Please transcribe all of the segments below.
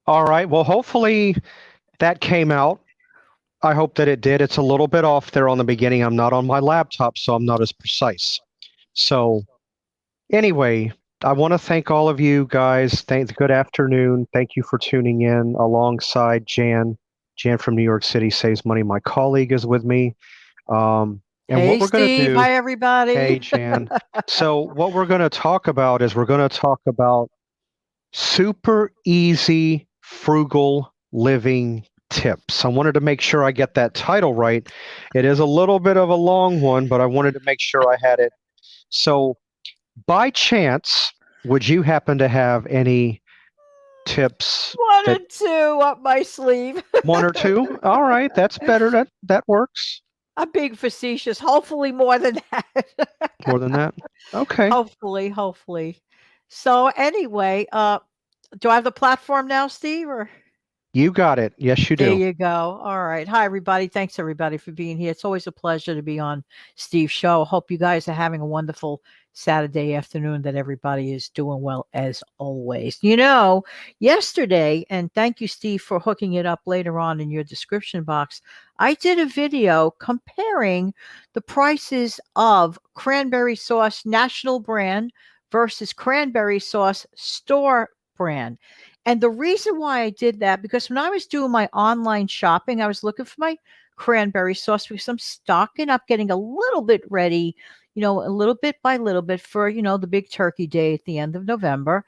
All right. Well, hopefully that came out. I hope that it did. It's a little bit off there on the beginning. I'm not on my laptop, so I'm not as precise. So, anyway, I want to thank all of you guys. Good afternoon. Thank you for tuning in alongside Jan. Jan from New York City Saves Money. My colleague is with me. And what Hey, we're going to Steve. do, Hi, everybody. hey, Jan. So, what we're going to talk about is we're going to talk about super easy, frugal living tips. I wanted to make sure I get that title right. It is a little bit of a long one, but I wanted to make sure I had it. So, by chance, would you happen to have any tips One that or two up my sleeve. one or two? All right, that's better. That works. I'm being facetious. Hopefully, more than that. More than that. Okay. hopefully. So, anyway, do I have the platform now, Steve? Or You got it. Yes, you there do. you go. All right. Hi, everybody. Thanks, everybody, for being here. It's always a pleasure to be on Steve's show. Hope you guys are having a wonderful Saturday afternoon, that everybody is doing well as always. Yesterday, and thank you, Steve, for hooking it up later on in your description box, I did a video comparing the prices of cranberry sauce national brand versus cranberry sauce store brand. And the reason why I did that, because when I was doing my online shopping, I was looking for my cranberry sauce because I'm stocking up, getting a little bit ready, a little bit by little bit for, the big turkey day at the end of November.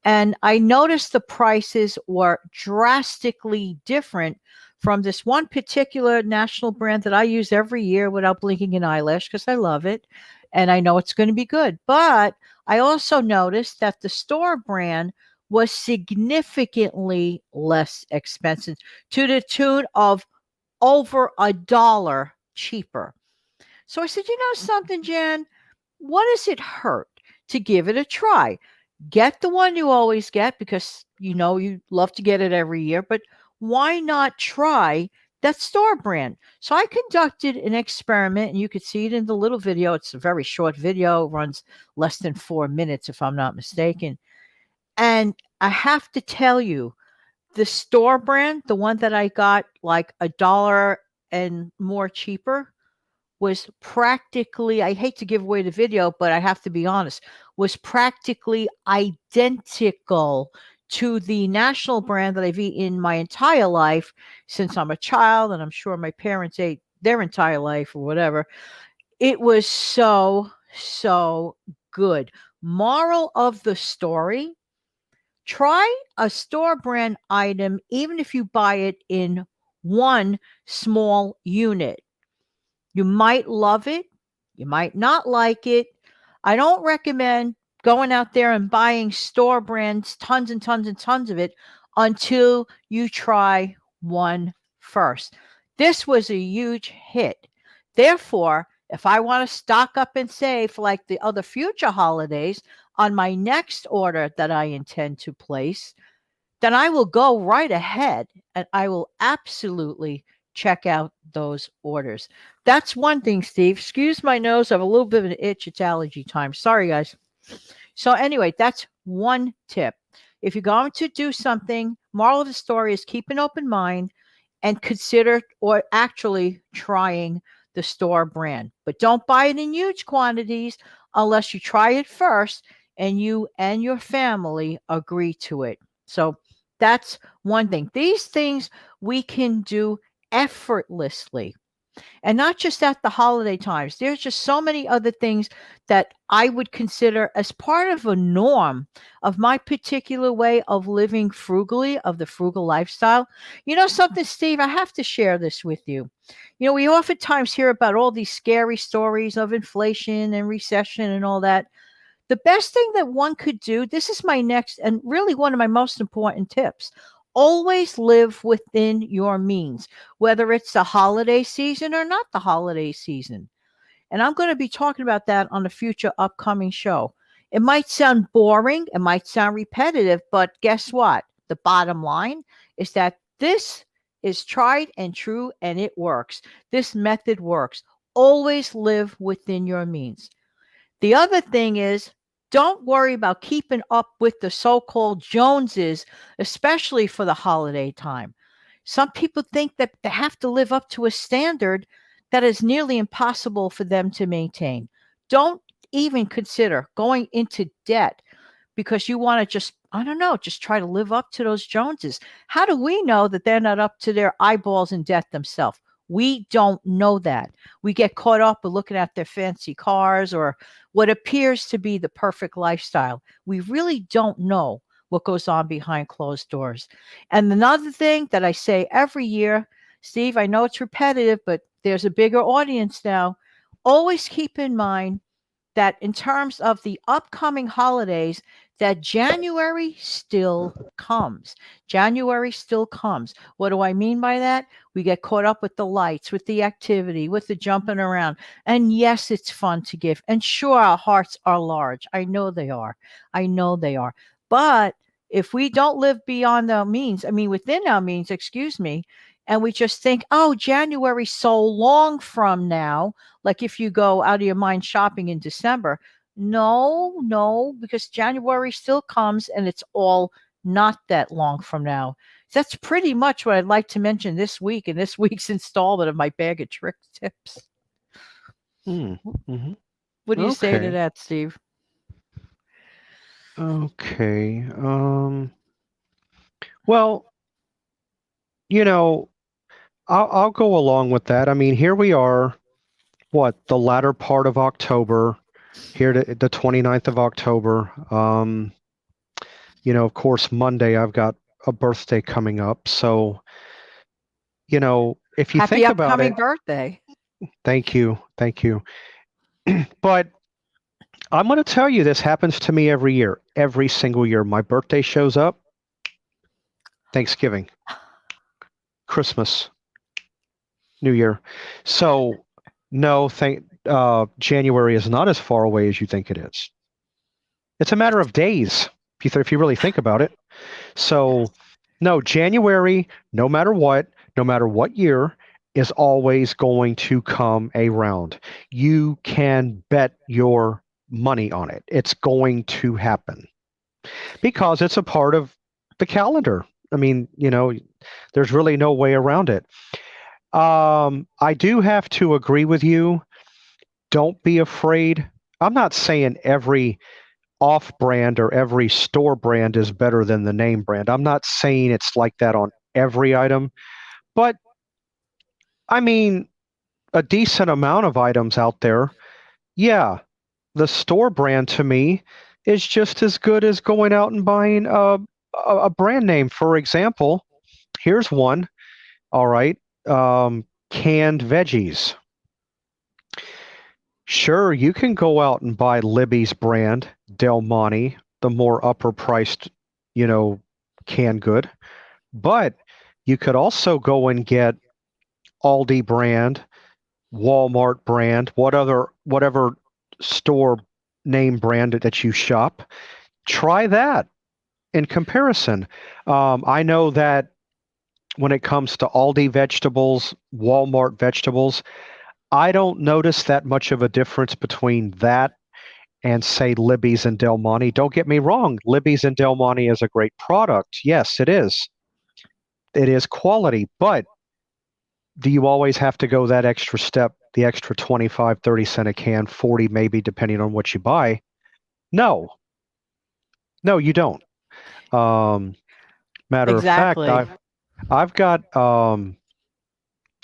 And I noticed the prices were drastically different from this one particular national brand that I use every year without blinking an eyelash because I love it and I know it's going to be good. But I also noticed that the store brand was significantly less expensive, to the tune of over $1 cheaper. So I said, something, Jan, what does it hurt to give it a try? Get the one you always get because you love to get it every year, but why not try that store brand? So I conducted an experiment, and you could see it in the little video. It's a very short video, runs less than 4 minutes, if I'm not mistaken. And I have to tell you, the store brand, the one that I got like $1 and more cheaper, was practically, I hate to give away the video, but I have to be honest, was practically identical to the national brand that I've eaten my entire life since I'm a child, and I'm sure my parents ate their entire life or whatever. It was so, so good. Moral of the story: try a store brand item, even if you buy it in one small unit. You might love it, you might not like it. I don't recommend going out there and buying store brands, tons and tons and tons of it, until you try one first. This was a huge hit. Therefore, if I want to stock up and save for like the other future holidays on my next order that I intend to place, then I will go right ahead and I will absolutely check out those orders. That's one thing, Steve. Excuse my nose. I have a little bit of an itch. It's allergy time. Sorry, guys. So, anyway, that's one tip. If you're going to do something, moral of the story is keep an open mind and consider or actually trying the store brand. But don't buy it in huge quantities unless you try it first and you and your family agree to it. So that's one thing. These things we can do effortlessly. And not just at the holiday times. There's just so many other things that I would consider as part of a norm of my particular way of living frugally, of the frugal lifestyle. You know something, Steve? I have to share this with you. We oftentimes hear about all these scary stories of inflation and recession and all that. The best thing that one could do, this is my next and really one of my most important tips: always live within your means, whether it's the holiday season or not the holiday season. And I'm going to be talking about that on a future upcoming show. It might sound boring, it might sound repetitive, but guess what? The bottom line is that this is tried and true and it works. This method works. Always live within your means. The other thing is, Don't worry about keeping up with the so-called Joneses, especially for the holiday time. Some people think that they have to live up to a standard that is nearly impossible for them to maintain. Don't even consider going into debt because you want to just, I don't know, just try to live up to those Joneses. How do we know that they're not up to their eyeballs in debt themselves? We don't know that. We get caught up with looking at their fancy cars or what appears to be the perfect lifestyle. We really don't know what goes on behind closed doors. And another thing that I say every year, Steve, I know it's repetitive, but there's a bigger audience now. Always keep in mind that in terms of the upcoming holidays, that January still comes. January still comes. What do I mean by that? We get caught up with the lights, with the activity, with the jumping around. And yes, it's fun to give. And sure, our hearts are large. I know they are. I know they are. But if we don't live beyond our means, I mean, within our means, excuse me, and we just think, oh, January's so long from now, like if you go out of your mind shopping in December. No, no, because January still comes and it's all not that long from now. That's pretty much what I'd like to mention this week in this week's installment of my bag of trick tips. Mm, hmm. What do you say to Okay. that, Steve? Okay. Well, you know, I'll go along with that. I mean, here we are, what, the latter part of October, here to the 29th of October. Of course, Monday I've got a birthday coming up. So, if you Happy think about upcoming it, birthday. thank you. Thank you. But I'm going to tell you, this happens to me every year, every single year. My birthday shows up, Thanksgiving, Christmas, New Year. So, no, January is not as far away as you think it is. It's a matter of days, if you really think about it. So, no, January, no matter what year, is always going to come around. You can bet your money on it. It's going to happen because it's a part of the calendar. I mean, there's really no way around it. I do have to agree with you. Don't be afraid. I'm not saying every off brand or every store brand is better than the name brand. I'm not saying it's like that on every item, but I mean, a decent amount of items out there. Yeah, the store brand to me is just as good as going out and buying a brand name. For example, here's one. All right, canned veggies. Sure, you can go out and buy Libby's brand, Del Monte, the more upper priced, you know, canned good. But you could also go and get Aldi brand, Walmart brand, whatever store name brand that you shop. Try that in comparison. I know that when it comes to Aldi vegetables, Walmart vegetables, I don't notice that much of a difference between that and say Libby's and Del Monte. Don't get me wrong, Libby's and Del Monte is a great product. Yes, it is. It is quality, but do you always have to go that extra step, the extra 25, 30 cents a can, 40 maybe, depending on what you buy? No, no, you don't. Um, Matter of fact, Exactly. I've got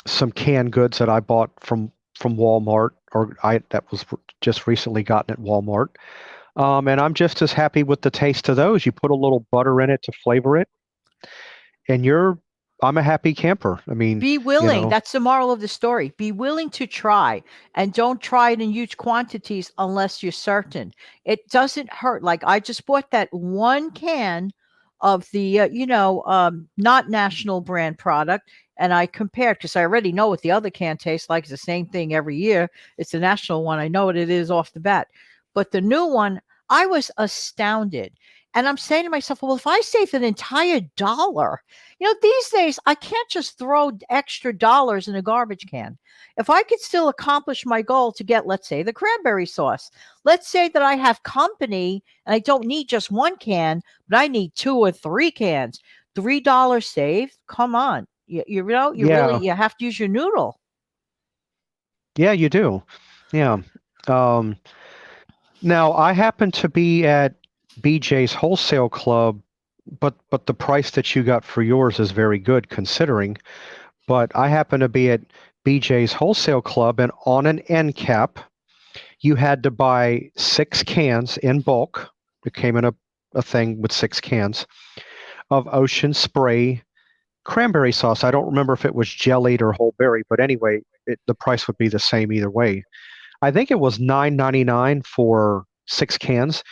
some canned goods that I bought from Walmart, or I that was just recently gotten at Walmart. And I'm just as happy with the taste of those. You put a little butter in it to flavor it, and I'm a happy camper. I mean, Be willing. That's the moral of the story. Be willing to try and don't try it in huge quantities unless you're certain. It doesn't hurt. Like I just bought that one can of the, not national brand product. And I compared because I already know what the other can tastes like. It's the same thing every year. It's the national one. I know what it is off the bat. But the new one, I was astounded. And I'm saying to myself, well, if I saved an entire dollar, these days I can't just throw extra dollars in a garbage can. If I could still accomplish my goal to get, let's say, the cranberry sauce, let's say that I have company and I don't need just one can, but I need two or three cans. $3 saved. Come on. Yeah, You have to use your noodle. yeah, you do. Yeah. Um, Now I happen to be at BJ's Wholesale Club, but the price that you got for yours is very good considering. But I happen to be at BJ's Wholesale Club, and on an end cap, you had to buy 6 cans in bulk. It came in a thing with 6 cans of Ocean Spray cranberry sauce. I don't remember if it was jellied or whole berry, but anyway, the price would be the same either way. I think it was $9.99 for 6 cans.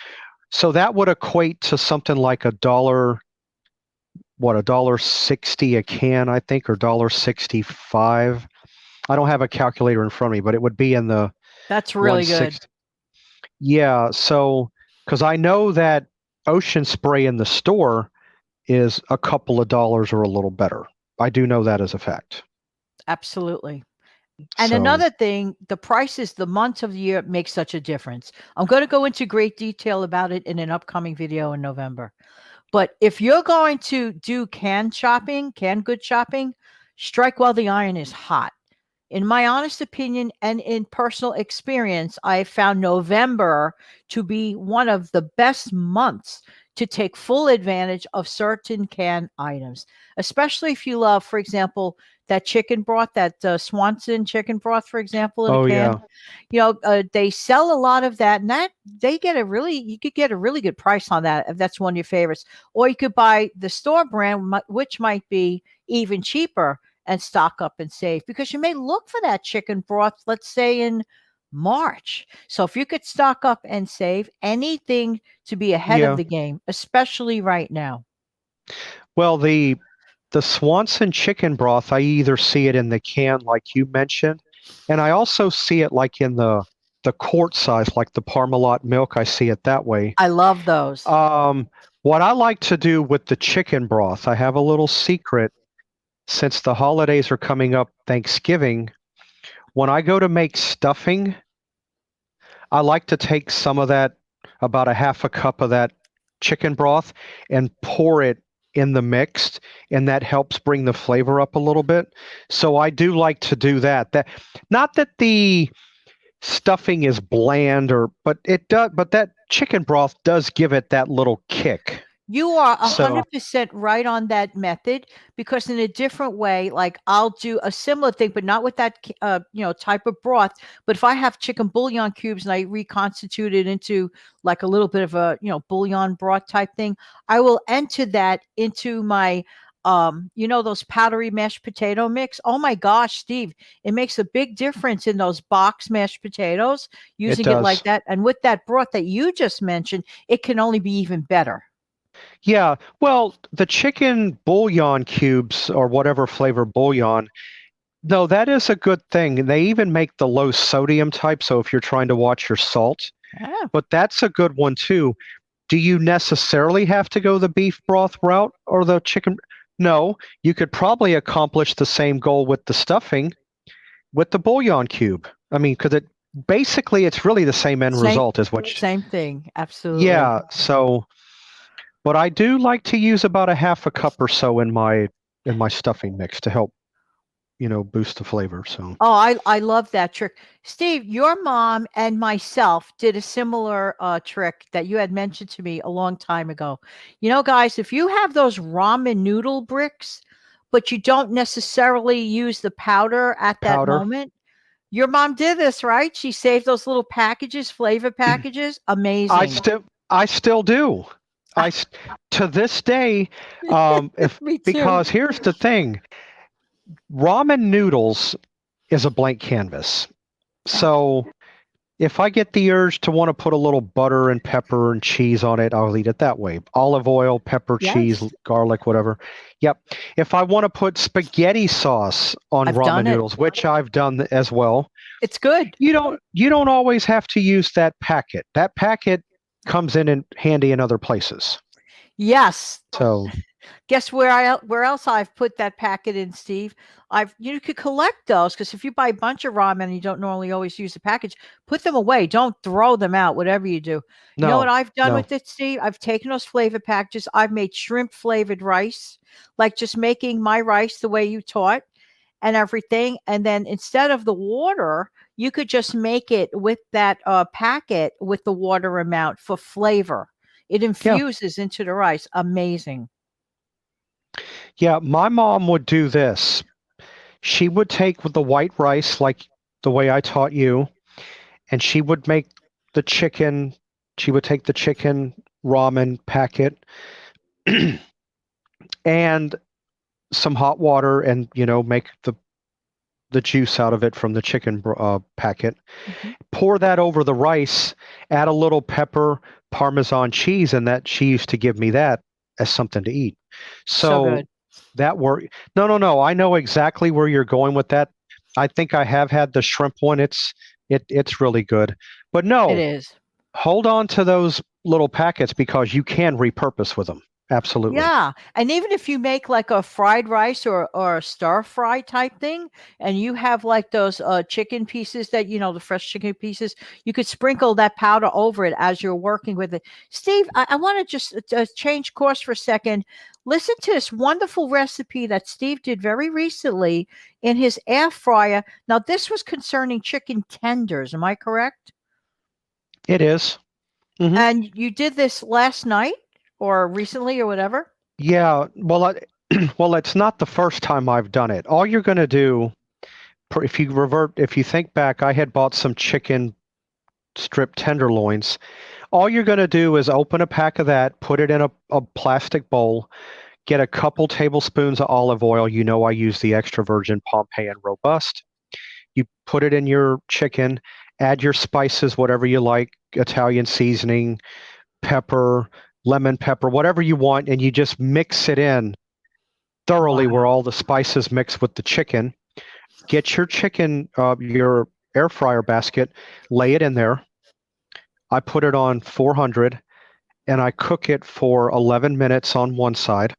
So that would equate to something like $1.60 a can, I think, or $1.65. I don't have a calculator in front of me, but it would be in the That's really good. 160. Yeah, so because I know that Ocean Spray in the store is a couple of dollars or a little better. I do know that as a fact. Absolutely. And So, another thing, the prices, the months of the year make such a difference. I'm going to go into great detail about it in an upcoming video in November. But if you're going to do canned good shopping, strike while the iron is hot. In my honest opinion and in personal experience, I found November to be one of the best months to take full advantage of certain canned items, especially if you love, for example, that chicken broth, that Swanson chicken broth, for example, in a oh can. yeah, They sell a lot of that, and that you could get a really good price on that if that's one of your favorites. Or you could buy the store brand, which might be even cheaper, and stock up and save, because you may look for that chicken broth, let's say in March. So if you could stock up and save, anything to be ahead of yeah. the game, especially right now. Well, the Swanson chicken broth, I either see it in the can like you mentioned, and I also see it like in the quart size, like the Parmalat milk. I see it that way. I love those. Um, what I like to do with the chicken broth, I have a little secret. Since the holidays are coming up, Thanksgiving, when I go to make stuffing, I like to take some of that, about a half a cup of that chicken broth, and pour it in the mixed, and that helps bring the flavor up a little bit. So I do like to do that. That not that the stuffing is bland but that chicken broth does give it that little kick. You are So 100% right on that method, because in a different way, like I'll do a similar thing, but not with that, type of broth. But if I have chicken bouillon cubes and I reconstitute it into like a little bit of a, bouillon broth type thing, I will enter that into my, those powdery mashed potato mix. Oh my gosh, Steve, it makes a big difference in those box mashed potatoes it using it like does. that. And with that broth that you just mentioned, it can only be even better. Yeah, well, the chicken bouillon cubes or whatever flavor bouillon, no, that is a good thing. And they even make the low sodium type, so if you're trying to watch your salt, Yeah. but that's a good one too. Do you necessarily have to go the beef broth route or the chicken? No, you could probably accomplish the same goal with the stuffing with the bouillon cube. I mean, because it's really the same end Same result as what. same thing. Absolutely. Yeah, so, but I do like to use about a half a cup or so in my stuffing mix to help, boost the flavor. So Oh, I love that trick. Steve, your mom and myself did a similar trick that you had mentioned to me a long time ago. Guys, if you have those ramen noodle bricks, but you don't necessarily use the powder at that powder, moment, your mom did this, right? She saved those little packages, flavor packages. I Amazing. still I still do. To this day, if Me too. because here's the thing, ramen noodles is a blank canvas. Yeah. So if I get the urge to want to put a little butter and pepper and cheese on it, I'll eat it that way. Olive oil, pepper, cheese, Yes. garlic, whatever. Yep. If I want to put spaghetti sauce on I've ramen done it. noodles, which I've done as well, It's good. you don't always have to use that packet. That packet comes in handy in other places. Yes. So Guess where else I've put that packet in, Steve? I've You could collect those because if you buy a bunch of ramen and you don't normally always use the package, put them away. Don't throw them out. Whatever you do, you know what no, I've done no, with it, Steve? I've taken those flavor packages. I've made shrimp flavored rice, like just making my rice the way you taught and everything. And then instead of the water, you could just make it with that packet with the water amount for flavor. It yeah, infuses into the rice. Amazing. yeah. My mom would do this. She would take the white rice, like the way I taught you, and she would make the chicken. She would take the chicken ramen packet and some hot water, and make the juice out of it from the chicken packet. Mhm. Pour that over the rice. Add a little pepper, Parmesan cheese, and that she used to give me that as something to eat. So So good. that work. No, no, no. I know exactly where you're going with that. I think I have had the shrimp one. It's really good. But It no, is. hold on to those little packets because you can repurpose with them. Absolutely. Yeah, and even if you make like a fried rice or a stir fry type thing, and you have like those chicken pieces that the fresh chicken pieces, you could sprinkle that powder over it as you're working with it. Steve, I want to just change course for a second. Listen to this wonderful recipe that Steve did very recently in his air fryer. Now, this was concerning chicken tenders. Am I correct? It is. Hmm. And you did this last night or recently or whatever? Yeah. Well, well, it's not the first time I've done it. All you're going to do, if you think back, I had bought some chicken strip tenderloins. All you're going to do is open a pack of that, put it in a plastic bowl, get a couple tablespoons of olive oil. You know, I use the extra virgin Pompeii and Robust. You put it in your chicken, add your spices, whatever you like, Italian seasoning, pepper, lemon pepper, whatever you want, and you just mix it in thoroughly where Wow. all the spices mix with the chicken. Get your chicken, your air fryer basket, lay it in there. I put it on 400 and I cook it for 11 minutes on one side.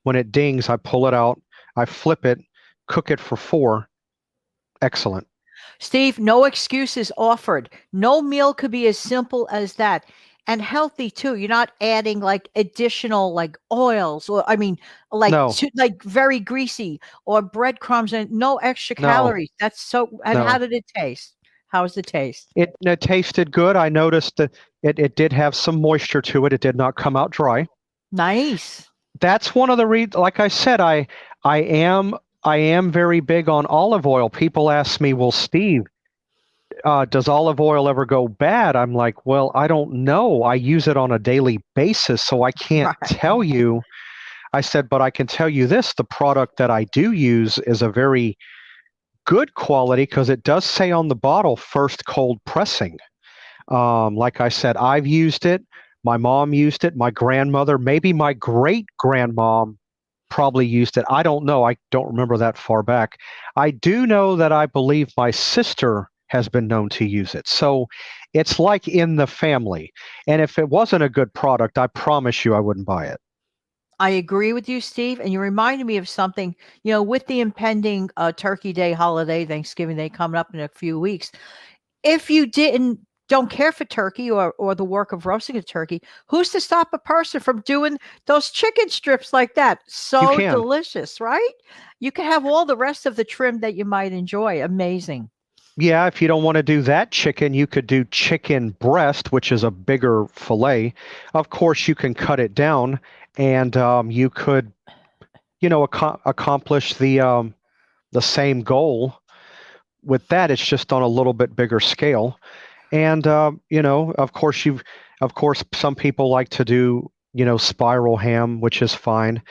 When it dings, I pull it out, I flip it, cook it for 4. Excellent. Steve, no excuses offered. No meal could be as simple as that. And healthy too. You're not adding like additional like oils or No, like very greasy or breadcrumbs and no extra no, calories. That's so and how no. did it taste? How was the taste? It tasted good. I noticed that it did have some moisture to it. It did not come out dry. Nice. That's one of the like I said, I am I am very big on olive oil. People ask me, well, Steve, does olive oil ever go bad? I'm like, well, I don't know. I use it on a daily basis, so I can't Right. tell you. I said, but I can tell you this, the product that I do use is a very good quality because it does say on the bottle first cold pressing. Like I said, I've used it. My mom used it. My grandmother, maybe my great grandmom probably used it. I don't know. I don't remember that far back. I do know that I believe my sister has been known to use it. So it's like in the family. And if it wasn't a good product, I promise you I wouldn't buy it. I agree with you, Steve. And you reminded me of something, with the impending Turkey Day holiday, Thanksgiving Day coming up in a few weeks. If you don't care for turkey or the work of roasting a turkey, who's to stop a person from doing those chicken strips like that? You So can. delicious, right? You can have all the rest of the trim that you might enjoy. Amazing. Yeah, if you don't want to do that chicken, you could do chicken breast, which is a bigger fillet. Of course, you can cut it down and you could, accomplish the same goal with that. It's just on a little bit bigger scale. And of course, some people like to do, spiral ham, which is fine.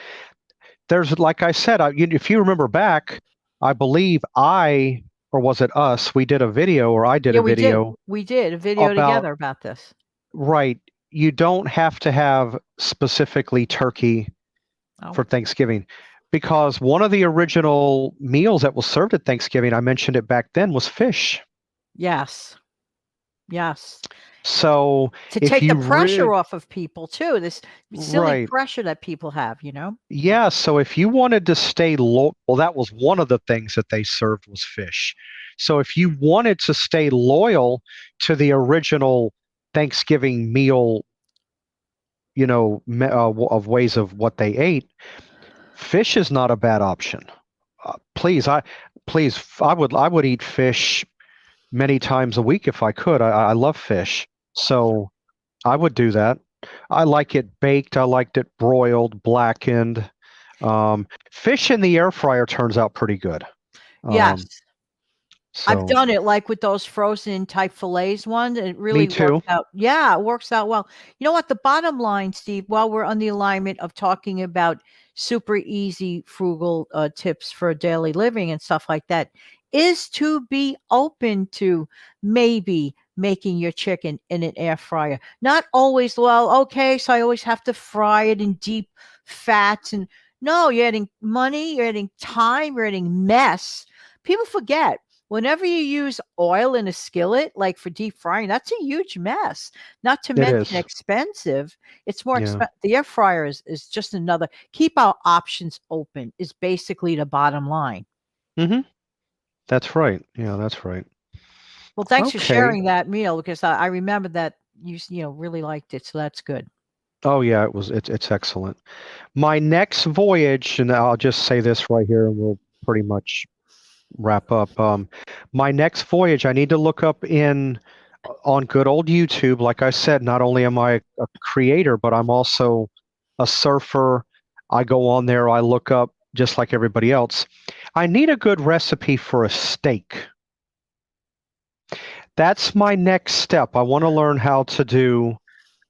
There's, like I said, if you remember back, I believe or was it us? We did a video, or I did Yeah, a we did. video We did a video about, together about this. right. You don't have to have specifically turkey Oh, for Thanksgiving because one of the original meals that was served at Thanksgiving, I mentioned it back then, was fish. yes. Yes. So To if take the you pressure off of people too. This silly right, pressure that people have. yeah. So if you wanted to stay low, well, that was one of the things that they served was fish. So if you wanted to stay loyal to the original Thanksgiving meal, of ways of what they ate, fish is not a bad option. Please, I would eat fish many times a week if I could. I love fish, so I would do that. I like it baked. I liked it broiled, blackened. Fish in the air fryer turns out pretty good. Um, Yes. I've so done it like with those frozen type fillets ones. It me really works too. out. Yeah, it works out well. You know what? The bottom line, Steve, while we're on the alignment of talking about super easy frugal tips for daily living and stuff like that, is to be open to maybe making your chicken in an air fryer. Not always, well, okay, so I always have to fry it in deep fats. And no, you're adding money, you're adding time, you're adding mess. People forget whenever you use oil in a skillet, like for deep frying, that's a huge mess. Not to It mention is. expensive. It's more Yeah. expensive. The air fryer is just another. Keep our options open is basically the bottom line. Hmm. That's right. Yeah, that's right. Well, thanks for Okay. sharing that meal because I remember that you really liked it, so that's good. Oh yeah, it's excellent. My next voyage, and I'll just say this right here, and we'll pretty much wrap up. My next voyage, I need to look up in on good old YouTube. Like I said, not only am I a creator, but I'm also a surfer. I go on there, I look up just like everybody else. I need a good recipe for a steak. That's my next step. I want to learn how to do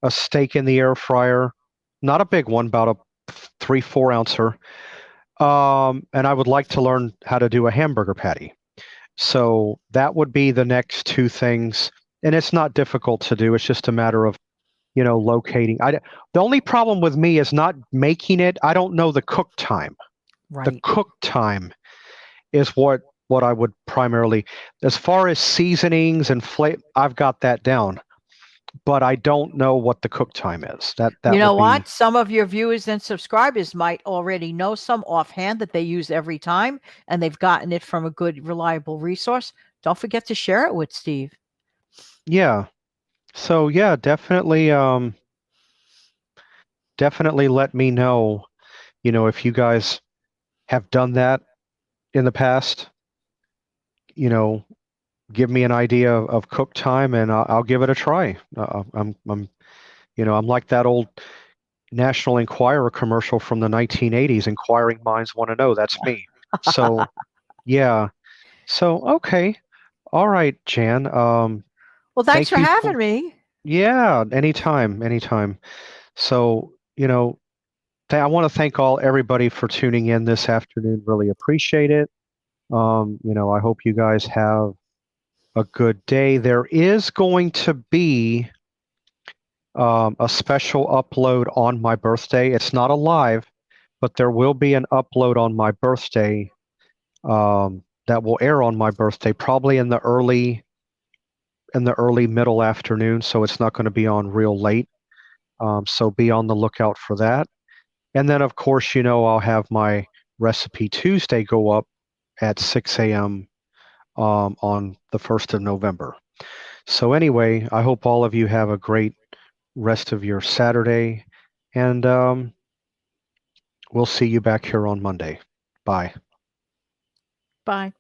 a steak in the air fryer, not a big one, about a 3-4 ouncer. And I would like to learn how to do a hamburger patty. So that would be the next two things. And it's not difficult to do. It's just a matter of, locating. The only problem with me is not making it. I don't know the cook time. The Right. cook time is what I would primarily, as far as seasonings and flavor, I've got that down, but I don't know what the cook time is. That You know would what? be, Some of your viewers and subscribers might already know some offhand that they use every time, and they've gotten it from a good, reliable resource. Don't forget to share it with Steve. yeah. So yeah, definitely let me know, if you guys have done that in the past, you know, give me an idea of cook time and I'll give it a try. I'm like that old National Enquirer commercial from the 1980s. Inquiring minds want to know. That's me. So yeah. So okay. All right, Jan. Well, thanks Thank for you for, having me. yeah, anytime, anytime. So, I want to thank everybody for tuning in this afternoon. Really appreciate it. I hope you guys have a good day. There is going to be a special upload on my birthday. It's not a live, but there will be an upload on my birthday that will air on my birthday, probably in the early middle afternoon. So it's not going to be on real late. So be on the lookout for that. And then, of course, I'll have my Recipe Tuesday go up at 6 a.m. On the 1st of November. So, anyway, I hope all of you have a great rest of your Saturday, and we'll see you back here on Monday. Bye. Bye.